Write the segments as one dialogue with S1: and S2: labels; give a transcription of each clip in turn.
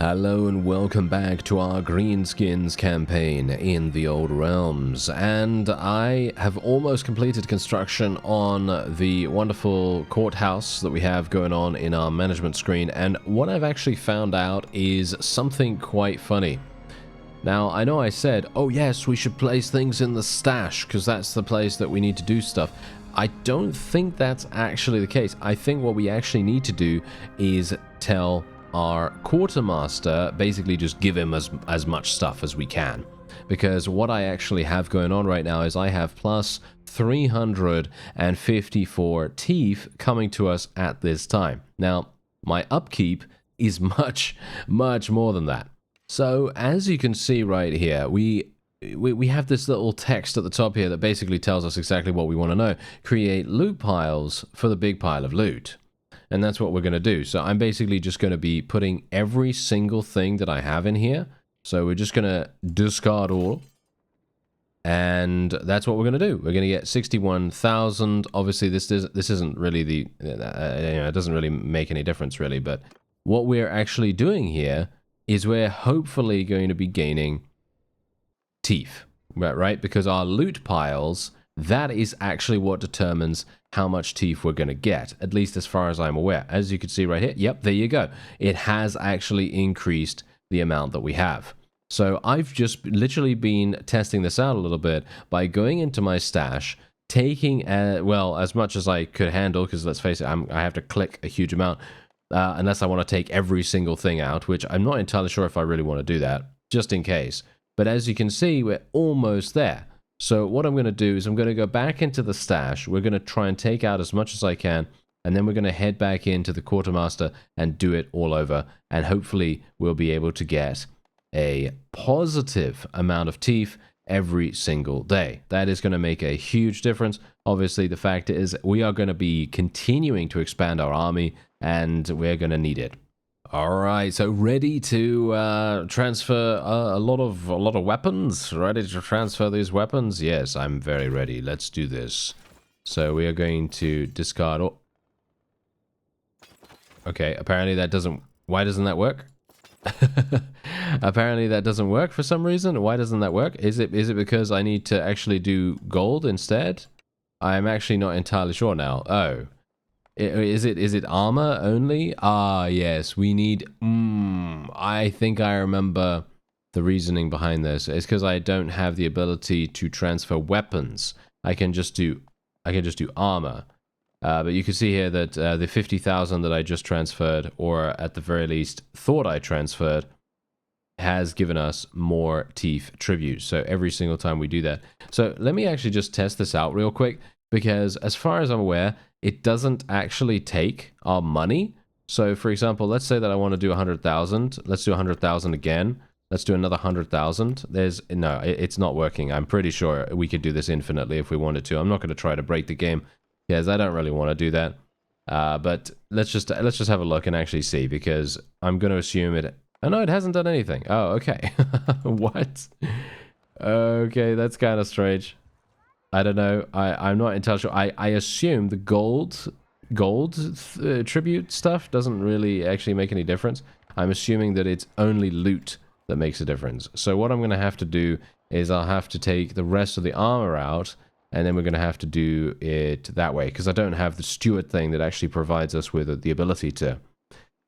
S1: Hello and welcome back to our Greenskins campaign in the Old Realms, and I have almost completed construction on the wonderful courthouse that we have going on in our management screen, and what I've actually found out is something quite funny. Now, I know I said, oh yes, we should place things in the stash, because that's the place that we need to do stuff. I don't think that's actually the case. I think what we actually need to do is tell our quartermaster, basically just give him as much stuff as we can. Because what I actually have going on right now is I have plus 354 teeth coming to us at this time. Now, my upkeep is much more than that. So, as you can see right here, we have this little text at the top here that basically tells us exactly what we want to know. Create loot piles for the big pile of loot. And that's what we're going to do. So I'm basically just going to be putting every single thing that I have in here. So we're just going to discard all. And that's what we're going to do. We're going to get 61,000. Obviously, this isn't really the... it doesn't really make any difference, really. But what we're actually doing here is we're hopefully going to be gaining teeth. Right? Because our loot piles, that is actually what determines how much teeth we're going to get, at least as far as I'm aware. As you can see right here, yep, there you go. It has actually increased the amount that we have. So I've just literally been testing this out a little bit by going into my stash, taking, well, as much as I could handle, because let's face it, I have to click a huge amount, unless I want to take every single thing out, which I'm not entirely sure if I really want to do that, just in case. But as you can see, we're almost there. So what I'm going to do is I'm going to go back into the stash. We're going to try and take out as much as I can. And then we're going to head back into the quartermaster and do it all over. And hopefully we'll be able to get a positive amount of teeth every single day. That is going to make a huge difference. Obviously, the fact is we are going to be continuing to expand our army and we're going to need it. All right, so ready to transfer a lot of weapons? Ready to transfer these weapons? Yes, I'm very ready. Let's do this. So we are going to discard all... Okay, apparently that doesn't... Why doesn't that work? Apparently that doesn't work for some reason. Why doesn't that work? Is it because I need to actually do gold instead? I'm actually not entirely sure now. Oh. Is it armor only? Ah, yes, we need... I think I remember the reasoning behind this. It's because I don't have the ability to transfer weapons. I can just do armor. But you can see here that the 50,000 that I just transferred, or at the very least thought I transferred, has given us more teeth tribute. So every single time we do that. So let me actually just test this out real quick, because as far as I'm aware, it doesn't actually take our money. So, for example, let's say that I want to do 100,000. Let's do 100,000 again. Let's do another 100,000. No, it's not working. I'm pretty sure we could do this infinitely if we wanted to. I'm not going to try to break the game, because I don't really want to do that. But let's just have a look and actually see, because I'm going to assume it... Oh, no, it hasn't done anything. Oh, okay. What? Okay, that's kind of strange. I don't know. I'm not entirely sure. I assume the gold tribute stuff doesn't really actually make any difference. I'm assuming that it's only loot that makes a difference. So what I'm going to have to do is I'll have to take the rest of the armor out, and then we're going to have to do it that way, because I don't have the steward thing that actually provides us with the ability to,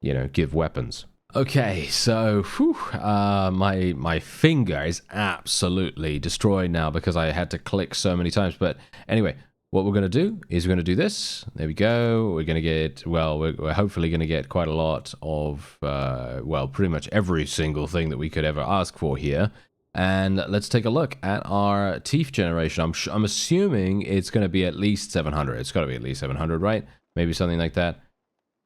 S1: you know, give weapons. Okay, so whew, my finger is absolutely destroyed now because I had to click so many times. But anyway, what we're going to do is we're going to do this. There we go. We're going to get, well, we're hopefully going to get quite a lot of, well, pretty much every single thing that we could ever ask for here. And let's take a look at our teeth generation. I'm assuming it's going to be at least 700. It's got to be at least 700, right? Maybe something like that.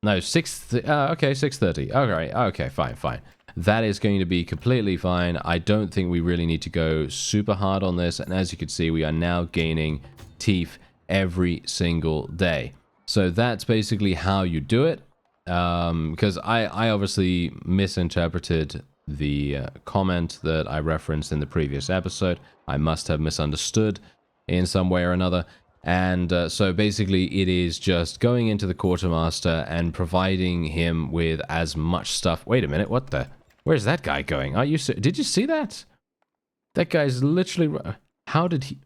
S1: No, okay, 630. All right, okay, fine. That is going to be completely fine. I don't think we really need to go super hard on this. And as you can see, we are now gaining teeth every single day. So that's basically how you do it. Because I obviously misinterpreted the comment that I referenced in the previous episode. I must have misunderstood in some way or another. And so basically it is just going into the quartermaster and providing him with as much stuff. Wait a minute, what the Where's that guy going? Are you? Did you see that? That guy's literally. How did he?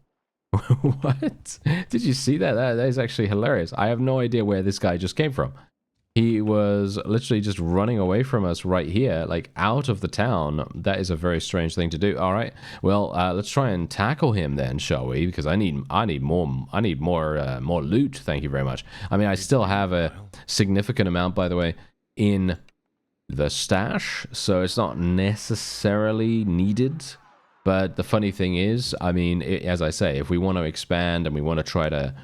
S1: What? Did you see that? That is actually hilarious. I have no idea where this guy just came from. He was literally just running away from us right here, like out of the town. That is a very strange thing to do. All right, well, let's try and tackle him then, shall we? Because I need more loot. Thank you very much. I mean, I still have a significant amount, by the way, in the stash, so it's not necessarily needed. But the funny thing is, I mean, as I say, if we want to expand and we want to try to,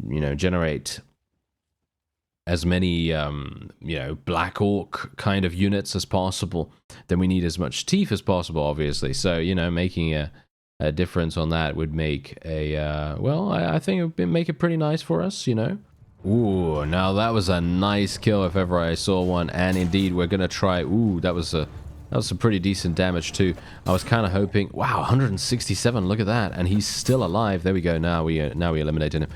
S1: you know, generate as many, Black Orc kind of units as possible, then we need as much teeth as possible, obviously. So, you know, making a difference on that would make I think it would make it pretty nice for us, you know. Ooh, now that was a nice kill if ever I saw one, and indeed we're gonna try. Ooh, that was some pretty decent damage too. I was kind of hoping. Wow, 167. Look at that, and he's still alive. There we go. Now we eliminated him.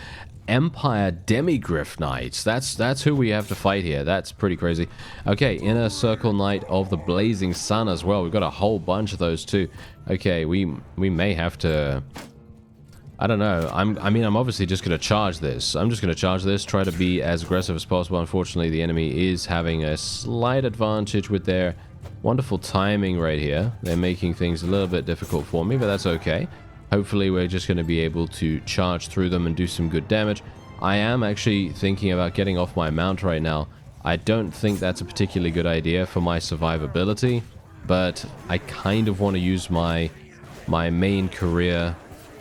S1: Empire Demigryph Knights. That's who we have to fight here. That's pretty crazy. Okay, Inner Circle Knight of the Blazing Sun as well. We've got a whole bunch of those too. Okay, we may have to. I don't know. I'm obviously just going to charge this. I'm just going to charge this, try to be as aggressive as possible. Unfortunately, the enemy is having a slight advantage with their wonderful timing right here. They're making things a little bit difficult for me, but that's okay. Hopefully, we're just going to be able to charge through them and do some good damage. I am actually thinking about getting off my mount right now. I don't think that's a particularly good idea for my survivability, but I kind of want to use my main career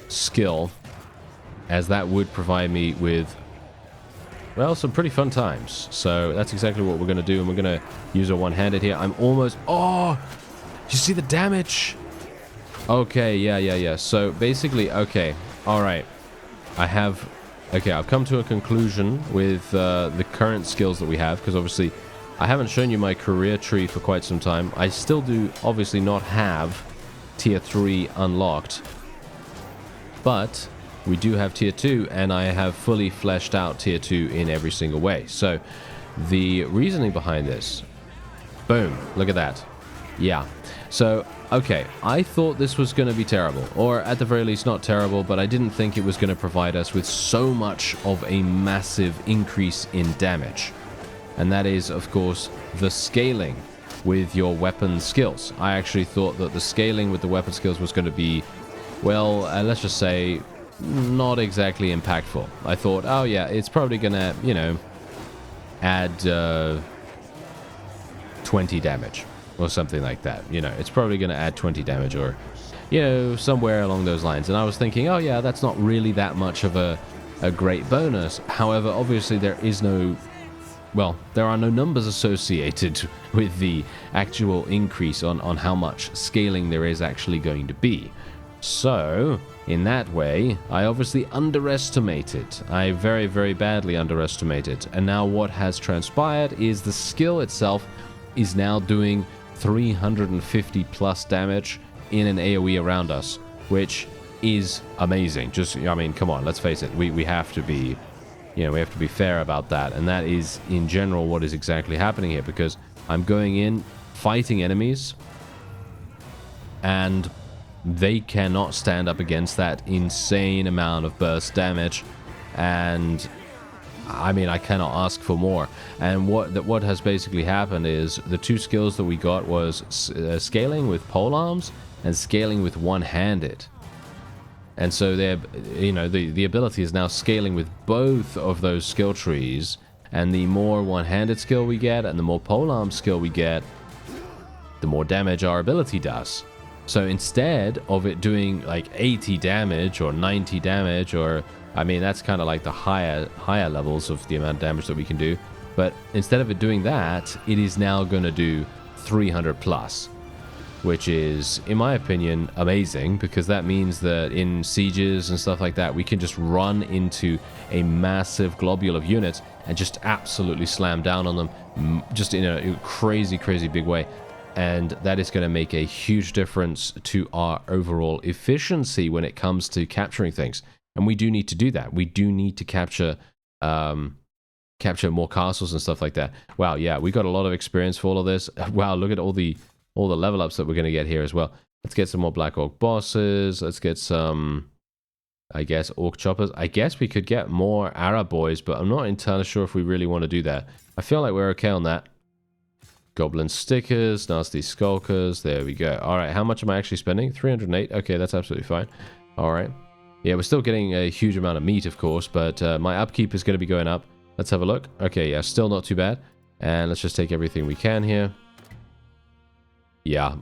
S1: skill, as that would provide me with, well, some pretty fun times. So that's exactly what we're going to do, and we're going to use a one-handed here. I'm almost... Oh! You see the damage? Okay, yeah. So basically, okay, alright. I've come to a conclusion with the current skills that we have, because obviously I haven't shown you my career tree for quite some time. I still do obviously not have tier 3 unlocked, but we do have tier 2, and I have fully fleshed out tier 2 in every single way. So the reasoning behind this, boom, look at that. Yeah. So, okay, I thought this was going to be terrible, or at the very least not terrible, but I didn't think it was going to provide us with so much of a massive increase in damage. And that is, of course, the scaling with your weapon skills. I actually thought that the scaling with the weapon skills was going to be, well, let's just say, not exactly impactful. I thought, oh yeah, it's probably gonna, you know, add 20 damage or something like that. You know, it's probably gonna add 20 damage, or, you know, somewhere along those lines. And I was thinking, oh yeah, that's not really that much of a great bonus. However, obviously there is no, well, there are no numbers associated with the actual increase on how much scaling there is actually going to be. So, in that way, I obviously underestimated. I very, very badly underestimated. And now what has transpired is the skill itself is now doing 350 plus damage in an AoE around us, which is amazing. Just, I mean, come on, let's face it. We have to be, you know, we have to be fair about that. And that is, in general, what is exactly happening here, because I'm going in, fighting enemies, and they cannot stand up against that insane amount of burst damage, and I mean, I cannot ask for more. And what has basically happened is the two skills that we got was scaling with polearms and scaling with one-handed. And so they're, you know, the ability is now scaling with both of those skill trees, and the more one-handed skill we get and the more polearm skill we get, the more damage our ability does. So instead of it doing like 80 damage or 90 damage, or, I mean, that's kind of like the higher levels of the amount of damage that we can do. But instead of it doing that, it is now going to do 300 plus, which is, in my opinion, amazing, because that means that in sieges and stuff like that, we can just run into a massive globule of units and just absolutely slam down on them, just in a crazy, crazy big way. And that is going to make a huge difference to our overall efficiency when it comes to capturing things. And we do need to do that. We do need to capture more castles and stuff like that. Wow, yeah, we got a lot of experience for all of this. Wow, look at all the all the level ups that we're going to get here as well. Let's get some more Black Orc bosses. Let's get some, I guess, Orc choppers. I guess we could get more Arab boys, but I'm not entirely sure if we really want to do that. I feel like we're okay on that. Goblin stickers, nasty skulkers. There we go. All right, how much am I actually spending? 308. Okay, that's absolutely fine. All right. Yeah, we're still getting a huge amount of meat, of course, but my upkeep is going to be going up. Let's have a look. Okay, yeah, still not too bad. And let's just take everything we can here. Yeah,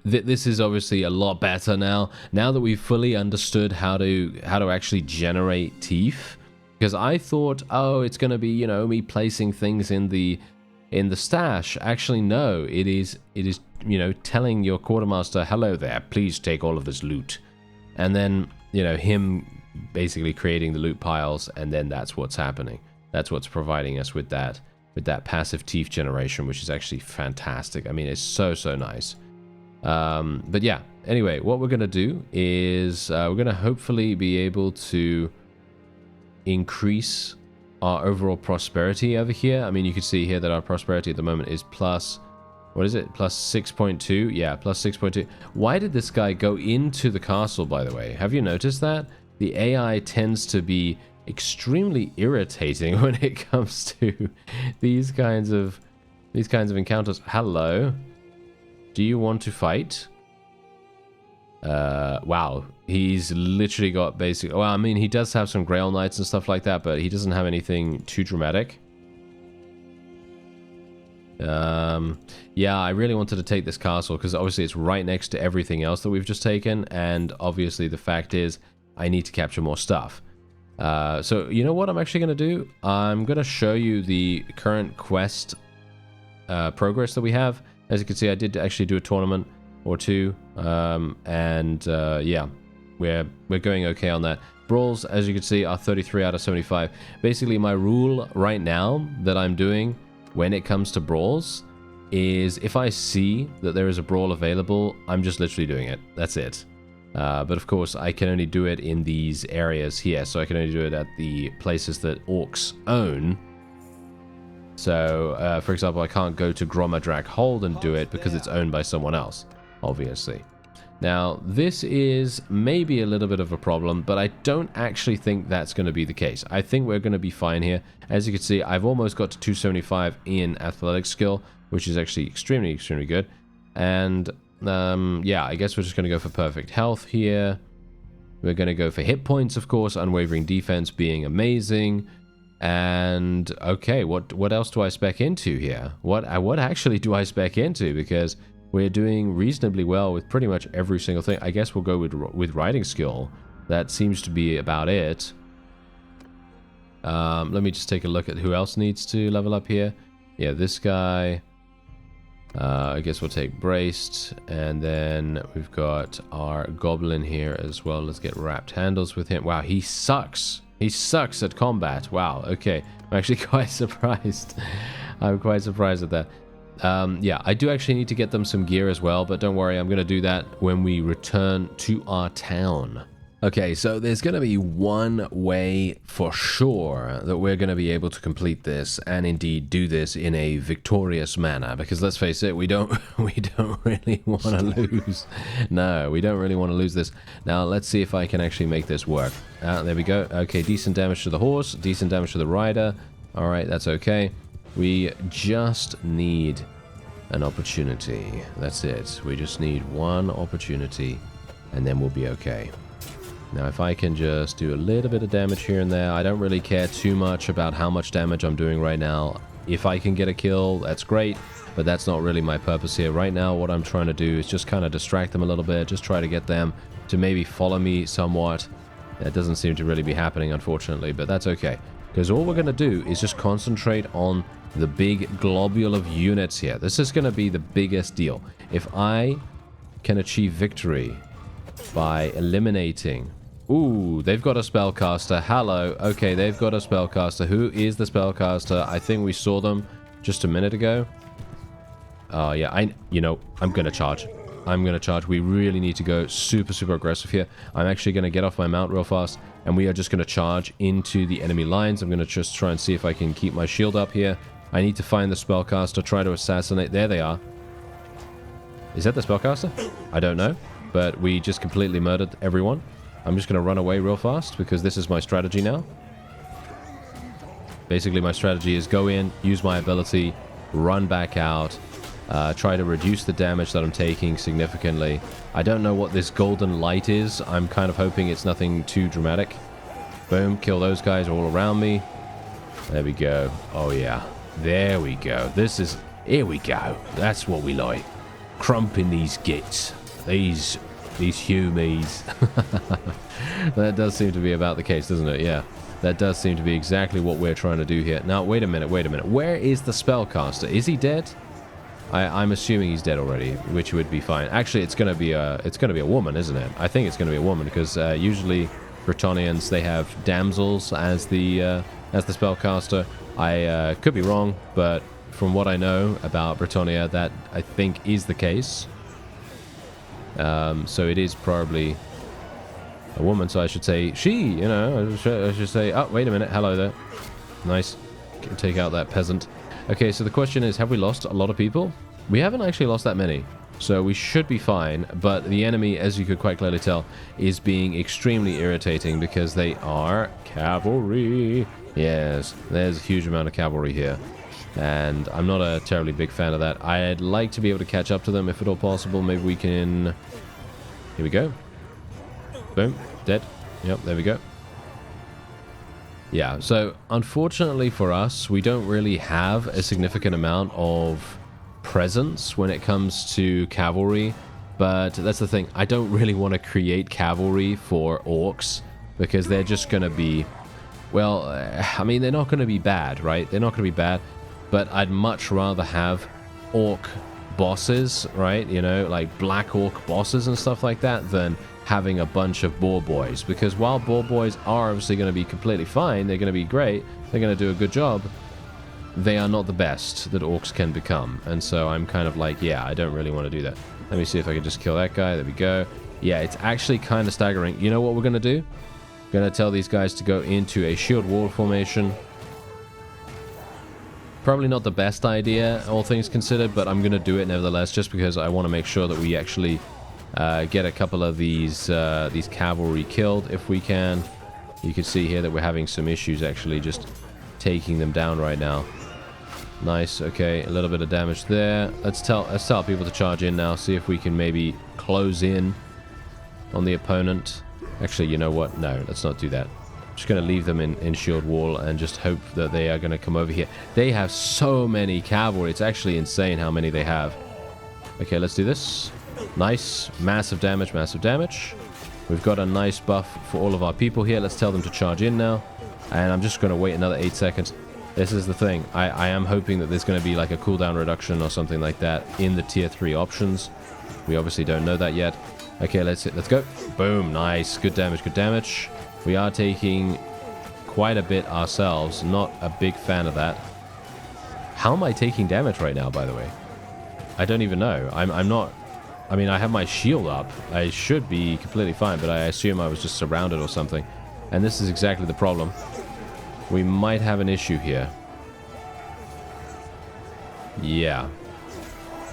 S1: this is obviously a lot better now. Now that we've fully understood how to actually generate teeth, because I thought, oh, it's going to be, me placing things in the stash. Actually, no, it is telling your quartermaster, hello there, please take all of this loot, and then him basically creating the loot piles, and then that's what's happening. That's what's providing us with that passive teeth generation, which is actually fantastic. I mean, it's so nice. But yeah, anyway, what we're going to do is we're going to hopefully be able to increase our overall prosperity over here. I mean, you can see here that our prosperity at the moment is plus, what is it? Plus 6.2? Yeah, plus 6.2. Why did this guy go into the castle, by the way? Have you noticed that? The AI tends to be extremely irritating when it comes to these kinds of encounters. Hello, do you want to fight? Wow, he's literally got basic. Well, I mean, he does have some Grail Knights and stuff like that, but he doesn't have anything too dramatic. Yeah, I really wanted to take this castle because obviously it's right next to everything else that we've just taken, and obviously the fact is I need to capture more stuff. So you know what I'm actually going to do? I'm going to show you the current quest progress that we have. As you can see, I did actually do a tournament or two, yeah, we're going okay on that. Brawls, as you can see, are 33 out of 75. Basically, my rule right now that I'm doing when it comes to brawls is if I see that there is a brawl available, I'm just literally doing it. That's it. But of course, I can only do it in these areas here, so I can only do it at the places that orcs own. So, for example, I can't go to Grommadrak Hold and do it because it's owned by someone else, obviously. Now, this is maybe a little bit of a problem, but I don't actually think that's going to be the case. I think we're going to be fine here. As you can see, I've almost got to 275 in athletic skill, which is actually extremely good. And yeah, I guess we're just going to go for perfect health here. We're going to go for hit points, of course, unwavering defense being amazing. And okay, what else do I spec into here? What actually do I spec into? Because we're doing reasonably well with pretty much every single thing. I guess we'll go with riding skill. That seems to be about it. Let me just take a look at who else needs to level up here. Yeah, this guy. I guess we'll take braced, and then we've got our goblin here as well. Let's get wrapped handles with him. Wow, he sucks. He sucks at combat. Wow, okay. I'm actually quite surprised. I'm quite surprised at that. Yeah, I do actually need to get them some gear as well, but don't worry, I'm going to do that when we return to our town. Okay, so there's going to be one way for sure that we're going to be able to complete this and indeed do this in a victorious manner, because let's face it, we don't really want to lose. No, we don't really want to lose this. Now, let's see if I can actually make this work. There we go. Okay, decent damage to the horse, decent damage to the rider. All right, that's okay. We just need an opportunity. That's it. We just need one opportunity, and then we'll be okay. Now, if I can just do a little bit of damage here and there, I don't really care too much about how much damage I'm doing right now. If I can get a kill, that's great, but that's not really my purpose here. Right now, what I'm trying to do is just kind of distract them a little bit, just try to get them to maybe follow me somewhat. That doesn't seem to really be happening, unfortunately, but that's okay. Because all we're going to do is just concentrate on the big globule of units here. This is going to be the biggest deal. If I can achieve victory by eliminating... Ooh, they've got a spellcaster. Hello. Okay, they've got a spellcaster. Who is the spellcaster? I think we saw them just a minute ago. Oh, yeah. I'm going to charge. I'm going to charge. We really need to go super aggressive here. I'm actually going to get off my mount real fast, and we are just going to charge into the enemy lines. I'm going to just try and see if I can keep my shield up here. I need to find the spellcaster, try to assassinate. There they are. Is that the spellcaster? I don't know, but we just completely murdered everyone. I'm just going to run away real fast because this is my strategy now. Basically, my strategy is go in, use my ability, run back out, try to reduce the damage that I'm taking significantly. I don't know what this golden light is. I'm kind of hoping it's nothing too dramatic. Boom, kill those guys all around me. There we go. Oh, yeah. There we go. This is... Here we go. That's what we like. Crumping these gits. These HUMIES. That does seem to be about the case, doesn't it? Yeah. That does seem to be exactly what we're trying to do here. Now, wait a minute, wait a minute. Where is the spellcaster? Is he dead? I'm assuming he's dead already, which would be fine. Actually, it's gonna be a woman, isn't it? I think it's gonna be a woman because usually Bretonnians, they have damsels as the spellcaster. I could be wrong, but from what I know about Bretonnia, that I think is the case. So it is probably a woman, so I should say she, you know, I should say, oh, wait a minute, hello there. Nice. Take out that peasant. Okay, so the question is, have we lost a lot of people? We haven't actually lost that many, so we should be fine, but the enemy, as you could quite clearly tell, is being extremely irritating because they are cavalry. Yes, there's a huge amount of cavalry here, and I'm not a terribly big fan of that. I'd like to be able to catch up to them if at all possible. Maybe we can... Here we go. Boom. Dead. Yep, there we go. Yeah, so unfortunately for us, we don't really have a significant amount of presence when it comes to cavalry, but that's the thing. I don't really want to create cavalry for orcs because they're just going to be, well, I mean, they're not going to be bad, right? They're not going to be bad, but I'd much rather have orc bosses, right? You know, like black orc bosses and stuff like that than having a bunch of boar boys, because while boar boys are obviously going to be completely fine, they're going to be great, they're going to do a good job, they are not the best that orcs can become. And so I'm kind of like, yeah, I don't really want to do that. Let me see if I can just kill that guy. There we go. Yeah, it's actually kind of staggering. You know what we're going to do? We're going to tell these guys to go into a shield wall formation. Probably not the best idea, all things considered, but I'm going to do it nevertheless, just because I want to make sure that we actually get a couple of these cavalry killed if we can. You can see here that we're having some issues actually just taking them down right now. Nice. Okay, a little bit of damage there. Let's tell people to charge in now. See if we can maybe close in on the opponent. Actually, you know what? No, let's not do that. I'm just going to leave them in shield wall and just hope that they are going to come over here. They have so many cavalry. It's actually insane how many they have. Okay, let's do this. Nice. Massive damage, massive damage. We've got a nice buff for all of our people here. Let's tell them to charge in now. And I'm just going to wait another 8 seconds. This is the thing. I am hoping that there's going to be like a cooldown reduction or something like that in the tier 3 options. We obviously don't know that yet. Okay, let's go. Boom. Nice. Good damage, good damage. We are taking quite a bit ourselves. Not a big fan of that. How am I taking damage right now, by the way? I don't even know. I'm not... I mean, I have my shield up. I should be completely fine, but I assume I was just surrounded or something. And this is exactly the problem. We might have an issue here. Yeah.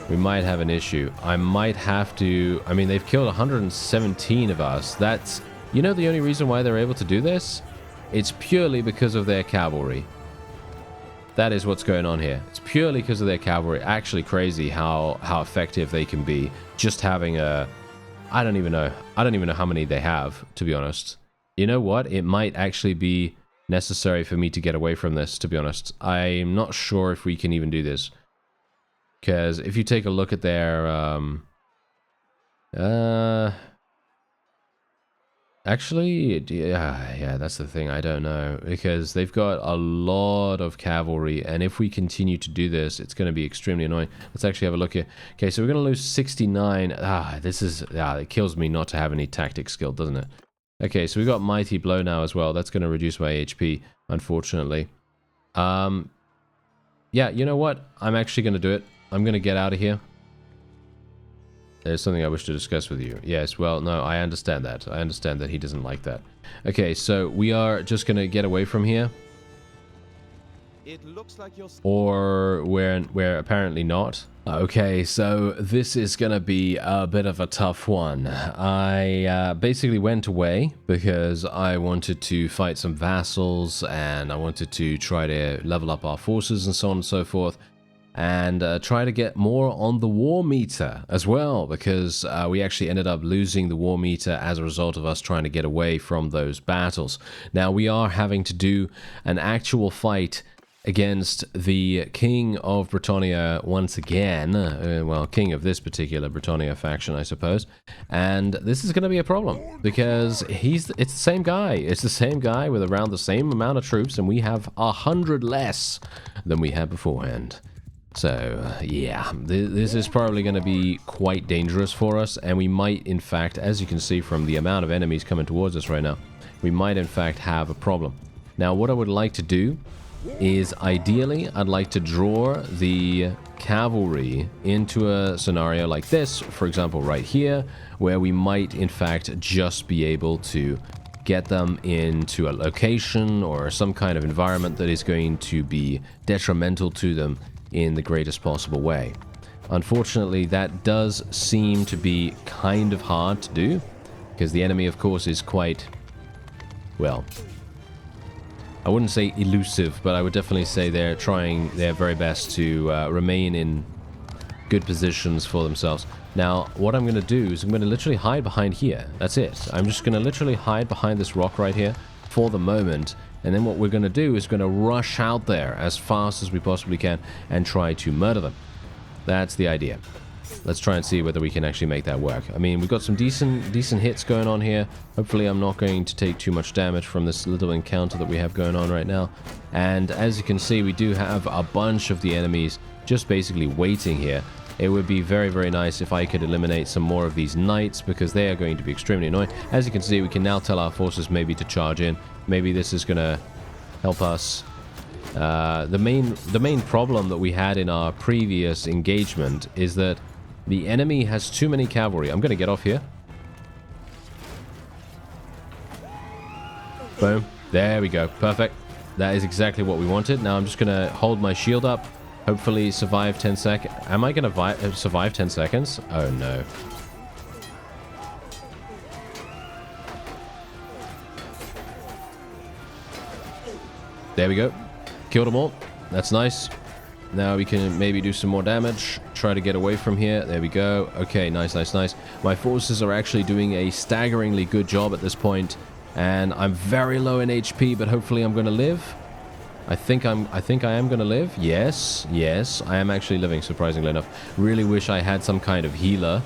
S1: We might have an issue. I might have to... I mean, they've killed 117 of us. That's... You know the only reason why they're able to do this? It's purely because of their cavalry. That is what's going on here. It's purely because of their cavalry. Actually crazy how effective they can be. Just having a... I don't even know. I don't even know how many they have, to be honest. You know what? It might actually be necessary for me to get away from this, to be honest. I'm not sure if we can even do this. Because if you take a look at their... Actually, yeah, that's the thing. I don't know. Because they've got a lot of cavalry. And if we continue to do this, it's going to be extremely annoying. Let's actually have a look here. Okay, so we're going to lose 69. This is... it kills me not to have any tactic skill, doesn't it? Okay, so we've got Mighty Blow now as well. That's going to reduce my HP, unfortunately. Yeah, you know what? I'm actually going to do it. I'm going to get out of here. There's something I wish to discuss with you. Yes, well, no, I understand that. I understand that he doesn't like that. Okay, so we are just going to get away from here.
S2: It looks like you're...
S1: Or we're apparently not. Okay, so this is gonna be a bit of a tough one. I basically went away because I wanted to fight some vassals and I wanted to try to level up our forces and so on and so forth, and try to get more on the war meter as well, because we actually ended up losing the war meter as a result of us trying to get away from those battles. Now we are having to do an actual fight against the King of Bretonnia once again, well, King of this particular Bretonnia faction, I suppose, and this is going to be a problem, because it's the same guy. It's the same guy with around the same amount of troops, and we have 100 less than we had beforehand. So, yeah, this is probably going to be quite dangerous for us, and we might, in fact, as you can see from the amount of enemies coming towards us right now, we might, in fact, have a problem. Now, what I would like to do is, ideally, I'd like to draw the cavalry into a scenario like this, for example, right here, where we might, in fact, just be able to get them into a location or some kind of environment that is going to be detrimental to them in the greatest possible way. Unfortunately, that does seem to be kind of hard to do, because the enemy, of course, is quite, well, I wouldn't say elusive, but I would definitely say they're trying their very best to remain in good positions for themselves. Now, what I'm going to do is I'm going to literally hide behind here. That's it. I'm just going to literally hide behind this rock right here for the moment. And then what we're going to do is going to rush out there as fast as we possibly can and try to murder them. That's the idea. Let's try and see whether we can actually make that work. I mean, we've got some decent hits going on here. Hopefully I'm not going to take too much damage from this little encounter that we have going on right now. And as you can see, we do have a bunch of the enemies just basically waiting here. It would be very, very nice if I could eliminate some more of these knights, because they are going to be extremely annoying. As you can see, we can now tell our forces maybe to charge in. Maybe this is going to help us. The main problem that we had in our previous engagement is that the enemy has too many cavalry. I'm going to get off here. Boom. There we go. Perfect. That is exactly what we wanted. Now I'm just going to hold my shield up. Hopefully survive 10 seconds. Am I going to survive 10 seconds? Oh, no. There we go. Killed them all. That's nice. Now we can maybe do some more damage. Try to get away from here. There we go. Okay, nice, nice, nice. My forces are actually doing a staggeringly good job at this point, and I'm very low in HP, but hopefully I'm going to live. I think I am going to live. Yes, yes, I am actually living, surprisingly enough. Really wish I had some kind of healer,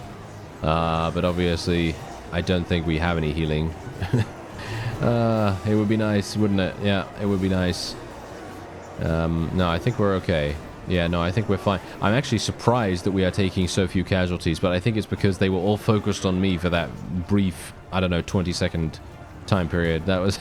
S1: but obviously I don't think we have any healing. It would be nice, wouldn't it? Yeah, it would be nice. No, I think we're okay. Yeah, no, I think we're fine. I'm actually surprised that we are taking so few casualties, but I think it's because they were all focused on me for that brief, I don't know, 20-second time period. That was...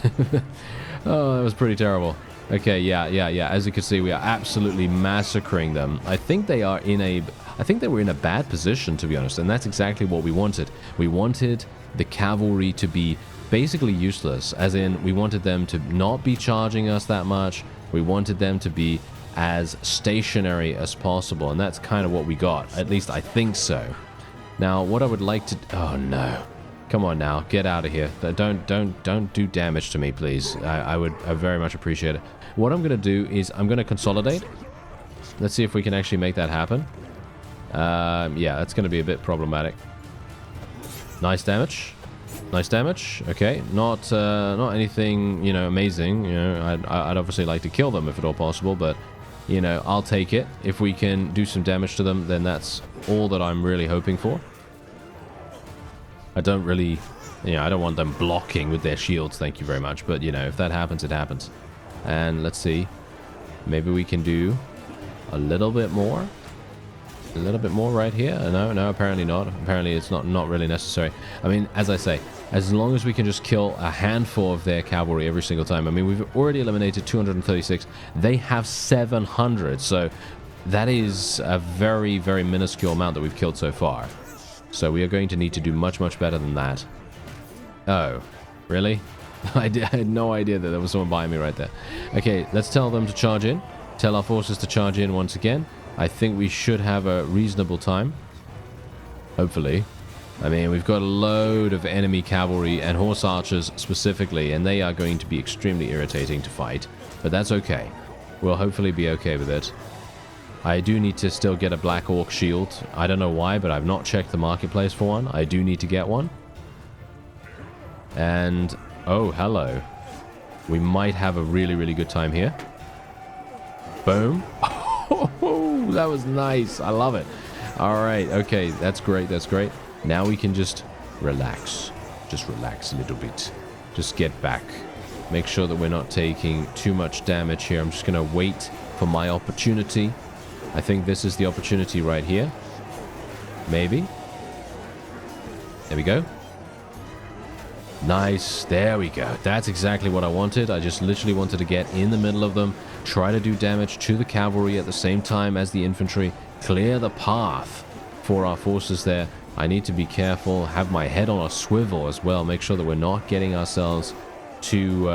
S1: oh, that was pretty terrible. Okay, yeah. As you can see, we are absolutely massacring them. I think they are in a... I think they were in a bad position, to be honest, and that's exactly what we wanted. We wanted the cavalry to be basically useless, as in we wanted them to not be charging us that much. We wanted them to be as stationary as possible, and that's kind of what we got. At least I think so. Now, what I would like to... Oh, no. Come on now. Get out of here. Don't do damage to me, please. I would very much appreciate it. What I'm going to do is I'm going to consolidate. Let's see if we can actually make that happen. Yeah, that's going to be a bit problematic. Nice damage. Nice damage. Okay, not anything, you know, amazing. You know, I'd obviously like to kill them if at all possible, but you know, I'll take it. If we can do some damage to them, then that's all that I'm really hoping for. I don't really, you know, I don't want them blocking with their shields. Thank you very much. But you know, if that happens, it happens. And let's see, maybe we can do a little bit more. A little bit more right here. No, apparently not. Apparently it's not really necessary. I mean, as I say, as long as we can just kill a handful of their cavalry every single time. I mean, we've already eliminated 236. They have 700. So that is a very, very minuscule amount that we've killed so far. So we are going to need to do much, much better than that. Oh, really? I had no idea that there was someone behind me right there. Okay, let's tell them to charge in. tell our forces to charge in once again. I think we should have a reasonable time. Hopefully. I mean, we've got a load of enemy cavalry and horse archers specifically, and they are going to be extremely irritating to fight. But that's okay. We'll hopefully be okay with it. I do need to still get a Black Orc shield. I don't know why, but I've not checked the marketplace for one. I do need to get one. And, oh, hello. We might have a really, really good time here. Boom. Oh, that was nice. I love it. All right. Okay, that's great. That's great. Now we can just relax. Just relax a little bit. Just get back. Make sure that we're not taking too much damage here. I'm just going to wait for my opportunity. I think this is the opportunity right here. Maybe. There we go. Nice. There we go. That's exactly what I wanted. I just literally wanted to get in the middle of them, try to do damage to the cavalry at the same time as the infantry, clear the path for our forces there. I need to be careful, have my head on a swivel as well, make sure that we're not getting ourselves too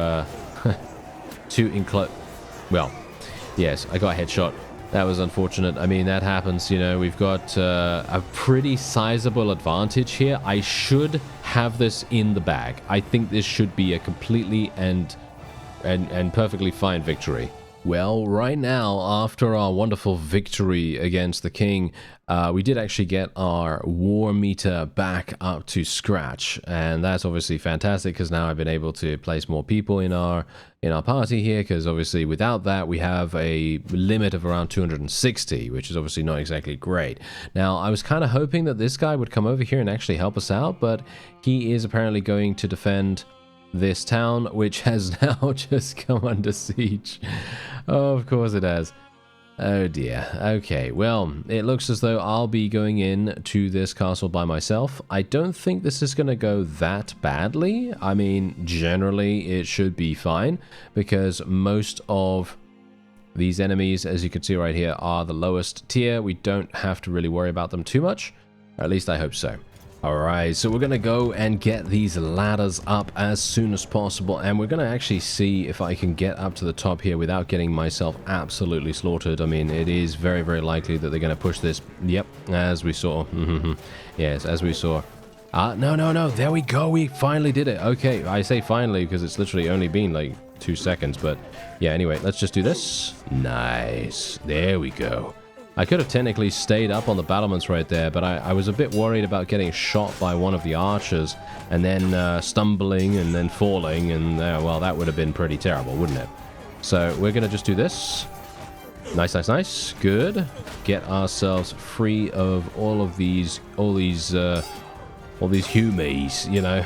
S1: enclosed. Well, yes, I got a headshot. That was unfortunate. I mean, that happens, you know. We've got a pretty sizable advantage here. I should have this in the bag. I think this should be a completely and perfectly fine victory. Well, right now, after our wonderful victory against the king, we did actually get our war meter back up to scratch, and that's obviously fantastic because now I've been able to place more people in our party here, because obviously without that we have a limit of around 260, which is obviously not exactly great. Now, I was kind of hoping that this guy would come over here and actually help us out, but he is apparently going to defend this town, which has now just come under siege. Oh, of course it has. Oh dear. Okay, well, it looks as though I'll be going in to this castle by myself. I don't think this is going to go that badly. I mean, generally it should be fine, because most of these enemies, as you can see right here, are the lowest tier. We don't have to really worry about them too much. Or at least I hope so. Alright, so we're going to go and get these ladders up as soon as possible, and we're going to actually see if I can get up to the top here without getting myself absolutely slaughtered. I mean, it is very, very likely that they're going to push this. Yep, as we saw. Yes, as we saw. No, there we go. We finally did it. Okay, I say finally because it's literally only been like 2 seconds, but yeah, anyway, let's just do this. Nice. There we go. I could have technically stayed up on the battlements right there, but I was a bit worried about getting shot by one of the archers and then stumbling and then falling, and well, that would have been pretty terrible, wouldn't it? So we're going to just do this. Nice, nice, nice. Good. Get ourselves free of all these HUMIES, you know.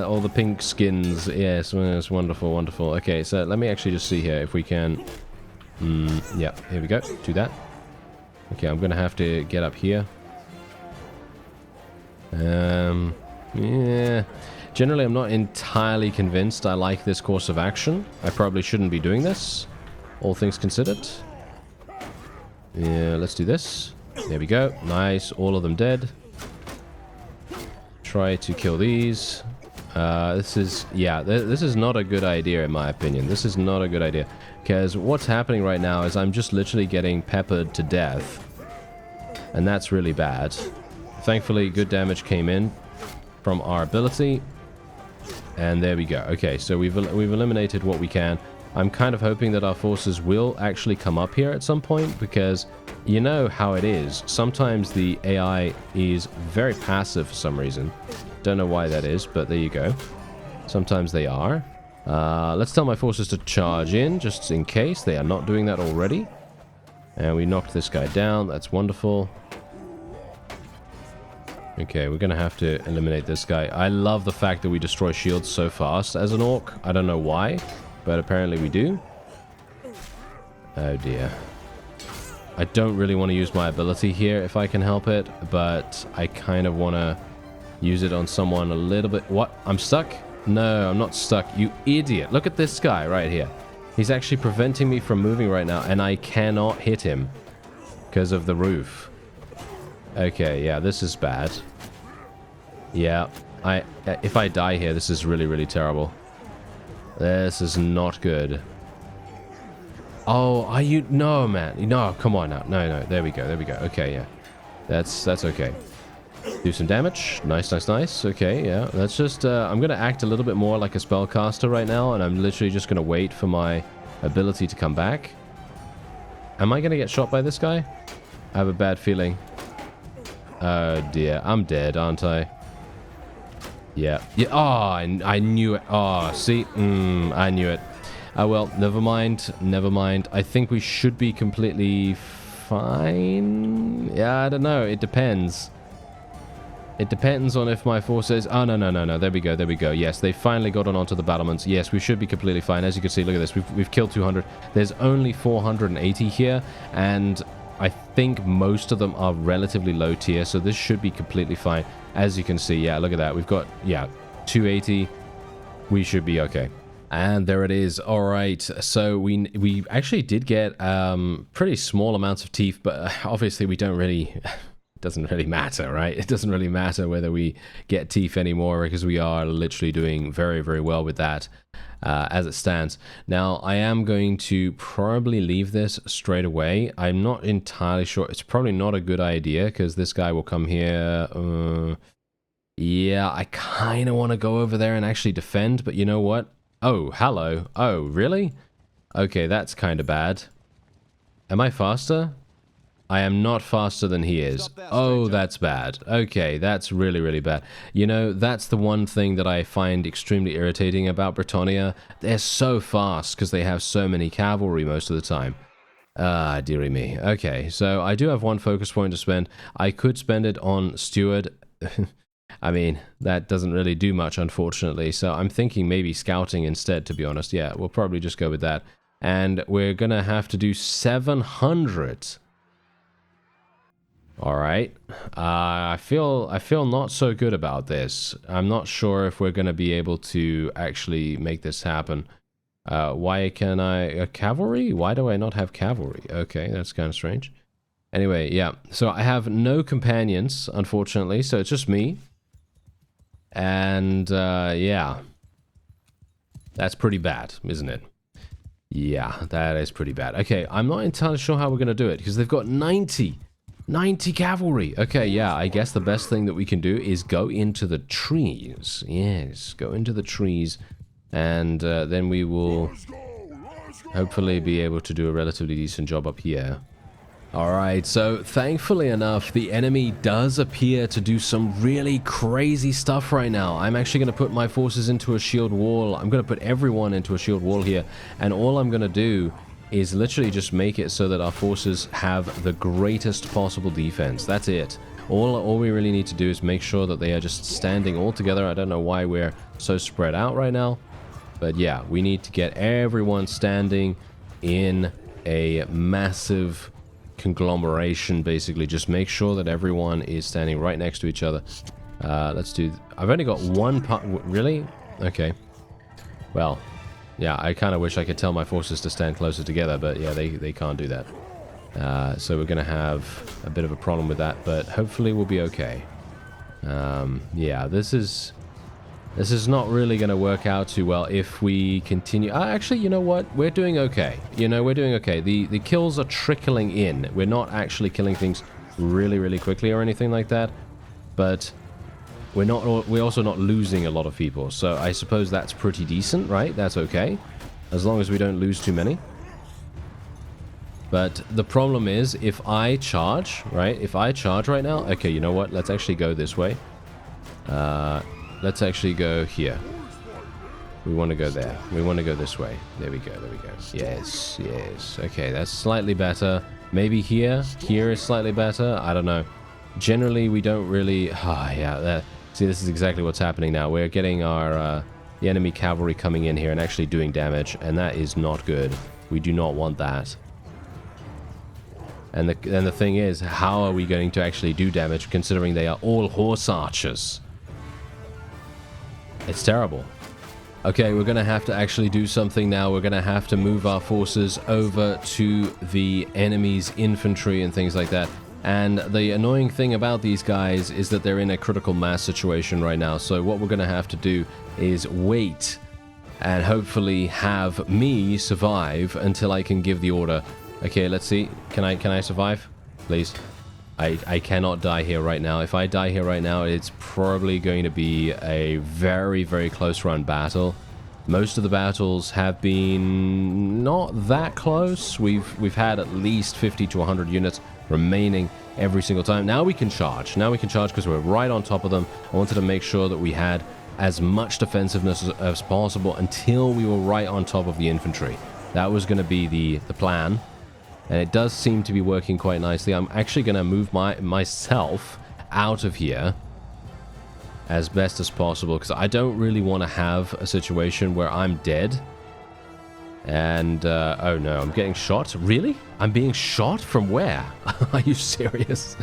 S1: All the pink skins. Yes, it's wonderful, wonderful. Okay, so let me actually just see here if we can... yeah, here we go. Do that. Okay, I'm gonna have to get up here. Yeah. Generally, I'm not entirely convinced I like this course of action. I probably shouldn't be doing this, all things considered. Yeah, let's do this. There we go. Nice. All of them dead. Try to kill these. This is not a good idea in my opinion. This is not a good idea. Because what's happening right now is I'm just literally getting peppered to death. And that's really bad. Thankfully, good damage came in from our ability. And there we go. Okay, so we've eliminated what we can. I'm kind of hoping that our forces will actually come up here at some point, because you know how it is. Sometimes the AI is very passive for some reason. Don't know why that is, but there you go. Sometimes they are. Let's tell my forces to charge in, just in case they are not doing that already. And we knocked this guy down. That's wonderful. Okay, we're going to have to eliminate this guy. I love the fact that we destroy shields so fast as an orc. I don't know why, but apparently we do. Oh dear. I don't really want to use my ability here if I can help it, but I kind of want to use it on someone a little bit. What? I'm stuck? No, I'm not stuck. You idiot. Look at this guy right here. He's actually preventing me from moving right now, and I cannot hit him because of the roof. Okay, yeah, this is bad. Yeah, if I die here, this is really, really terrible. This is not good. Oh, are you? No, man. No, come on now. No, no. There we go. There we go. Okay, yeah. That's okay. Do some damage. Nice, nice, nice. Okay, yeah. Let's just... I'm going to act a little bit more like a spellcaster right now, and I'm literally just going to wait for my ability to come back. Am I going to get shot by this guy? I have a bad feeling. Oh, dear. I'm dead, aren't I? Yeah. Yeah. Oh, I knew it. Oh, see? I knew it. Oh, well, never mind. Never mind. I think we should be completely fine. Yeah, I don't know. It depends. It depends on if my forces... Oh, no, no, no, no. There we go, there we go. Yes, they finally got onto the battlements. Yes, we should be completely fine. As you can see, look at this. We've killed 200. There's only 480 here, and I think most of them are relatively low tier, so this should be completely fine. As you can see, yeah, look at that. We've got, yeah, 280. We should be okay. And there it is. All right. So we actually did get pretty small amounts of teeth, but obviously we don't really... doesn't really matter, right? It doesn't really matter whether we get teeth anymore because we are literally doing very, very well with that as it stands. Now, I am going to probably leave this straight away. I'm not entirely sure. It's probably not a good idea because this guy will come here. Yeah, I kind of want to go over there and actually defend, but you know what? Oh, hello. Oh, really? Okay, that's kind of bad. Am I faster? I am not faster than he is. Oh, that's bad. Okay, that's really, really bad. You know, that's the one thing that I find extremely irritating about Bretonnia. They're so fast because they have so many cavalry most of the time. Ah, dearie me. Okay, so I do have one focus point to spend. I could spend it on Steward. I mean, that doesn't really do much, unfortunately. So I'm thinking maybe scouting instead, to be honest. Yeah, we'll probably just go with that. And we're going to have to do 700. All right. I feel not so good about this. I'm not sure if we're going to be able to actually make this happen. Why can I... cavalry? Why do I not have cavalry? Okay, that's kind of strange. Anyway, yeah. So I have no companions, unfortunately. So it's just me. And, yeah. That's pretty bad, isn't it? Yeah, that is pretty bad. Okay, I'm not entirely sure how we're going to do it. Because they've got 90 cavalry. Okay, yeah, I guess the best thing that we can do is go into the trees. Yes, go into the trees. And then we will hopefully be able to do a relatively decent job up here. Alright, so thankfully enough, the enemy does appear to do some really crazy stuff right now. I'm actually going to put my forces into a shield wall. I'm going to put everyone into a shield wall here. And all I'm going to do is literally just make it so that our forces have the greatest possible defense. That's it. All we really need to do is make sure that they are just standing all together. I don't know why we're so spread out right now. But yeah, we need to get everyone standing in a massive conglomeration, basically. Just make sure that everyone is standing right next to each other. Let's do... I've only got one part... Really? Okay. Well... Yeah, I kind of wish I could tell my forces to stand closer together, but yeah, they can't do that. So we're going to have a bit of a problem with that, but hopefully we'll be okay. Yeah, this is not really going to work out too well if we continue. Actually, you know what? We're doing okay. You know, we're doing okay. The kills are trickling in. We're not actually killing things really, really quickly or anything like that, but... We're also not losing a lot of people, so I suppose that's pretty decent, right? That's okay, as long as we don't lose too many. But the problem is, if I charge, right? If I charge right now... Okay, you know what? Let's actually go this way. Let's actually go here. We want to go there. We want to go this way. There we go, there we go. Yes, yes. Okay, that's slightly better. Maybe here? Here is slightly better? I don't know. Generally, we don't really... yeah, see, this is exactly what's happening now. We're getting our the enemy cavalry coming in here and actually doing damage, and that is not good. We do not want that. And the thing is, how are we going to actually do damage considering they are all horse archers? It's terrible. Okay, we're going to have to actually do something now. We're going to have to move our forces over to the enemy's infantry and things like that. And the annoying thing about these guys is that they're in a critical mass situation right now. So what we're going to have to do is wait and hopefully have me survive until I can give the order. Okay, let's see. Can I survive? Please. I cannot die here right now. If I die here right now, it's probably going to be a very, very close run battle. Most of the battles have been not that close. We've had at least 50 to 100 units remaining every single time. Now we can charge. Now we can charge because we're right on top of them. I wanted to make sure that we had as much defensiveness as possible until we were right on top of the infantry. That was going to be the plan. And it does seem to be working quite nicely. I'm actually going to move myself out of here as best as possible, because I don't really want to have a situation where I'm dead. And, oh no, I'm getting shot? Really? I'm being shot? From where? Are you serious?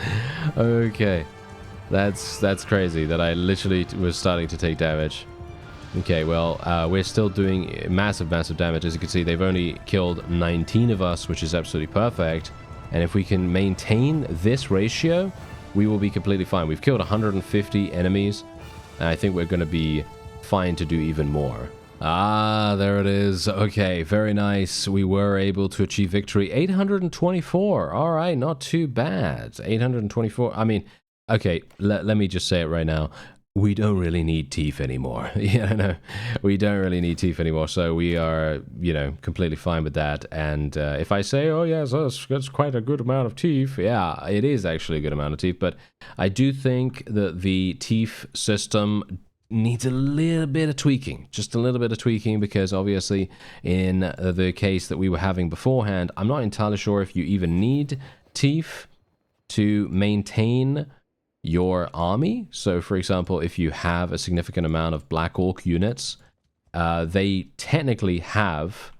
S1: Okay. That's crazy that I literally was starting to take damage. Okay, well, we're still doing massive damage. As you can see, they've only killed 19 of us, which is absolutely perfect. And if we can maintain this ratio, we will be completely fine. We've killed 150 enemies, and I think we're going to be fine to do even more. Ah, there it is. Okay, very nice. We were able to achieve victory. 824. All right, not too bad. 824. I mean, okay, let me just say it right now. We don't really need teeth anymore. Yeah, no, we don't really need teeth anymore. So we are, you know, completely fine with that. And if I say, oh, yes, that's quite a good amount of teeth. Yeah, it is actually a good amount of teeth. But I do think that the teeth system needs a little bit of tweaking. Just a little bit of tweaking, because obviously in the case that we were having beforehand, I'm not entirely sure if you even need teeth to maintain your army. So for example, if you have a significant amount of Black Orc units, they technically have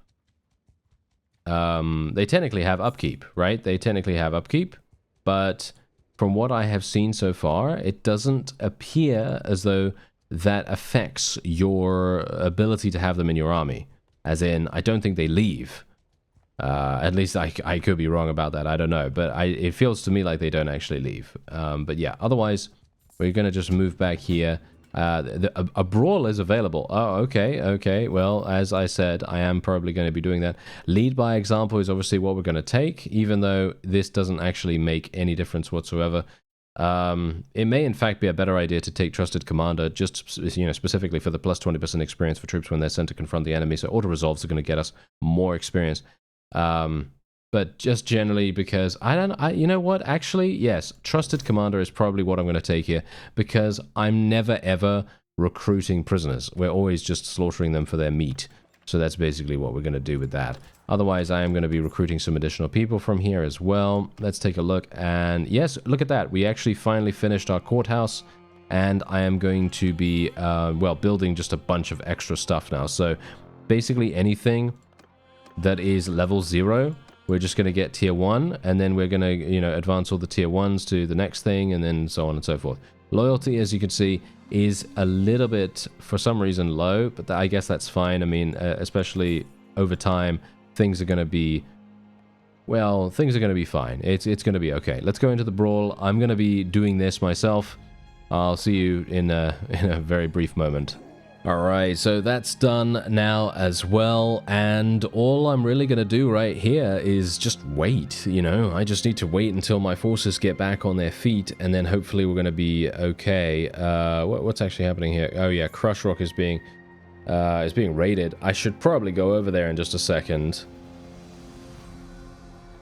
S1: upkeep, right? They technically have upkeep, but from what I have seen so far, it doesn't appear as though that affects your ability to have them in your army. As in, I don't think they leave. At least I could be wrong about that. I don't know. But it feels to me like they don't actually leave. But yeah, otherwise, we're going to just move back here. A brawl is available. Oh, okay, okay. Well, as I said, I am probably going to be doing that. Lead by example is obviously what we're going to take, even though this doesn't actually make any difference whatsoever. It may in fact be a better idea to take Trusted Commander, just, you know, specifically for the plus 20% experience for troops when they're sent to confront the enemy. So auto resolves are going to get us more experience. But just generally because you know what, actually, yes, Trusted Commander is probably what I'm going to take here, because I'm never ever recruiting prisoners. We're always just slaughtering them for their meat. So that's basically what we're going to do with that. Otherwise, I am going to be recruiting some additional people from here as well. Let's take a look. And yes, look at that. We actually finally finished our courthouse. And I am going to be, well, building just a bunch of extra stuff now. So basically anything that is level 0, we're just going to get tier 1. And then we're going to, you know, advance all the tier 1s to the next thing. And then so on and so forth. Loyalty, as you can see, is a little bit, for some reason, low. But I guess that's fine. I mean, especially over time, things are going to be, well, things are going to be fine. It's going to be okay. Let's go into the brawl. I'm going to be doing this myself. I'll see you in a very brief moment. Alright, so that's done now as well, and all I'm really going to do right here is just wait, you know? I just need to wait until my forces get back on their feet, and then hopefully we're going to be okay. What's actually happening here? Oh yeah, Crush Rock is being raided. I should probably go over there in just a second.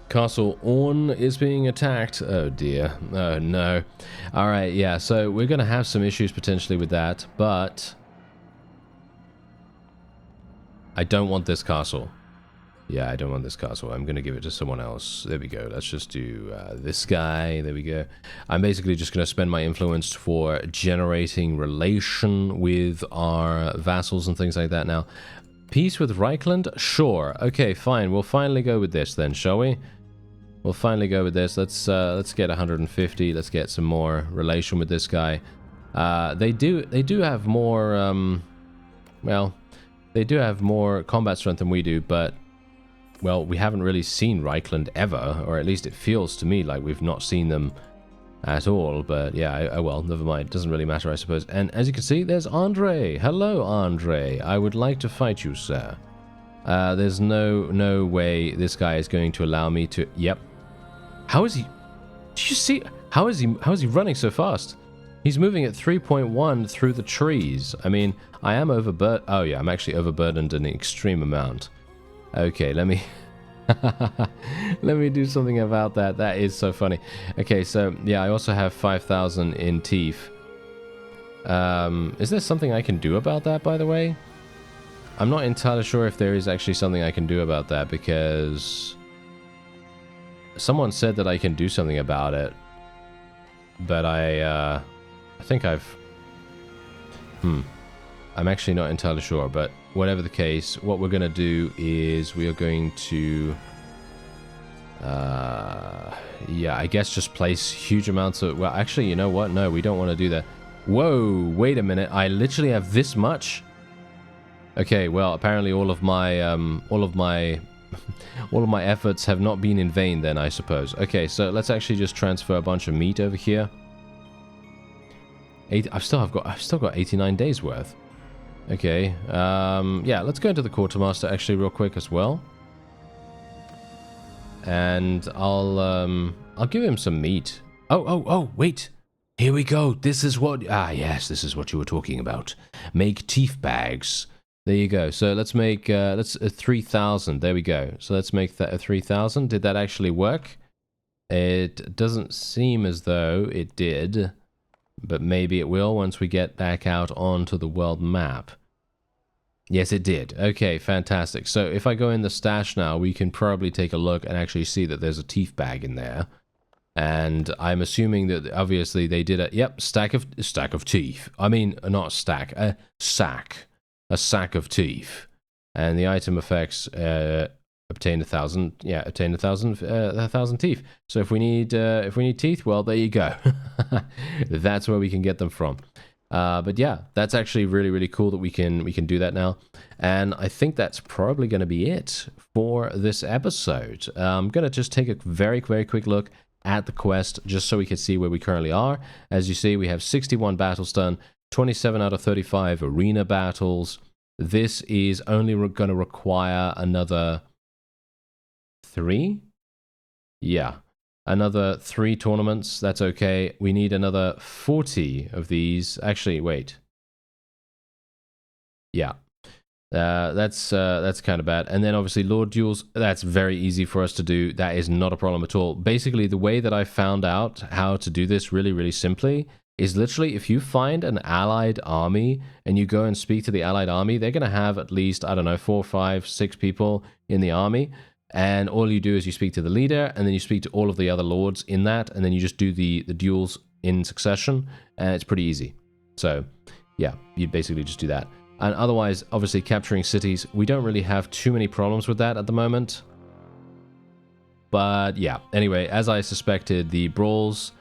S1: Castle Orne is being attacked. Oh dear. Oh no. Alright, yeah, so we're going to have some issues potentially with that, but I don't want this castle. Yeah, I don't want this castle. I'm going to give it to someone else. There we go. Let's just do this guy. There we go. I'm basically just going to spend my influence for generating relation with our vassals and things like that now. Peace with Reichland? Sure. Okay, fine. We'll finally go with this then, shall we? We'll finally go with this. Let's get 150. Let's get some more relation with this guy. They do have more, well, they do have more combat strength than we do, but, well, we haven't really seen Reichland ever, or at least it feels to me like we've not seen them at all, but yeah, well, never mind. Doesn't really matter, I suppose. And as you can see, there's Andre. Hello, Andre. I would like to fight you, sir. There's no way this guy is going to allow me to... Yep. How is he... Did you see... How is he running so fast? He's moving at 3.1 through the trees. I mean, I am overburdened. Oh yeah, I'm actually overburdened an extreme amount. Okay, let me... let me do something about that. That is so funny. Okay, so yeah, I also have 5,000 in teeth. Is there something I can do about that, by the way? I'm not entirely sure if there is actually something I can do about that, because someone said that I can do something about it, but I think I've... I'm actually not entirely sure, but whatever the case, what we're going to do is we are going to... yeah, I guess just place huge amounts of... Well, actually, you know what? No, we don't want to do that. Whoa, wait a minute. I literally have this much? Okay, well, apparently all of my efforts have not been in vain then, I suppose. Okay, so let's actually just transfer a bunch of meat over here. I've still got 89 days worth. Okay, yeah, let's go into the quartermaster actually real quick as well. And I'll give him some meat. Oh, wait. Here we go. This is what... Ah, yes, this is what you were talking about. Make teeth bags. There you go. So let's make... let's 3,000. There we go. So let's make that 3,000. Did that actually work? It doesn't seem as though it did. But maybe it will once we get back out onto the world map. Yes, it did. Okay, fantastic. So if I go in the stash now, we can probably take a look and actually see that there's a teeth bag in there. And I'm assuming that obviously they did a... Yep, stack of teeth. I mean, not stack, a sack. A sack of teeth. And the item effects... obtain 1,000. Yeah, obtain 1,000 teeth. So if we need teeth, well, there you go. That's where we can get them from. But yeah, that's actually really, really cool that we can do that now. And I think that's probably going to be it for this episode. I'm going to just take a very, very quick look at the quest just so we can see where we currently are. As you see, we have 61 battles done, 27 out of 35 arena battles. This is only going to require another 3? Yeah. Another 3 tournaments. That's okay. We need another 40 of these. Actually, wait. Yeah. That's kind of bad. And then obviously Lord Duels, that's very easy for us to do. That is not a problem at all. Basically, the way that I found out how to do this really, really simply is literally if you find an allied army and you go and speak to the allied army, they're going to have at least, I don't know, 4, 5, 6 people in the army. And all you do is you speak to the leader, and then you speak to all of the other lords in that, and then you just do the duels in succession, and it's pretty easy. So, yeah, you basically just do that. And otherwise, obviously, capturing cities, we don't really have too many problems with that at the moment. But, yeah, anyway, as I suspected, the brawls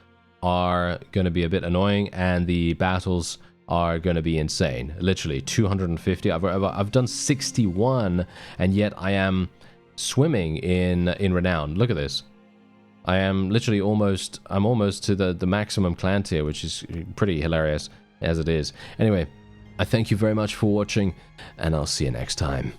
S1: are going to be a bit annoying, and the battles are going to be insane. Literally, 250. I've done 61, and yet I am... swimming in renown. Look at this. I am literally almost to the maximum clan tier, which is pretty hilarious as it is. Anyway, I thank you very much for watching, and I'll see you next time.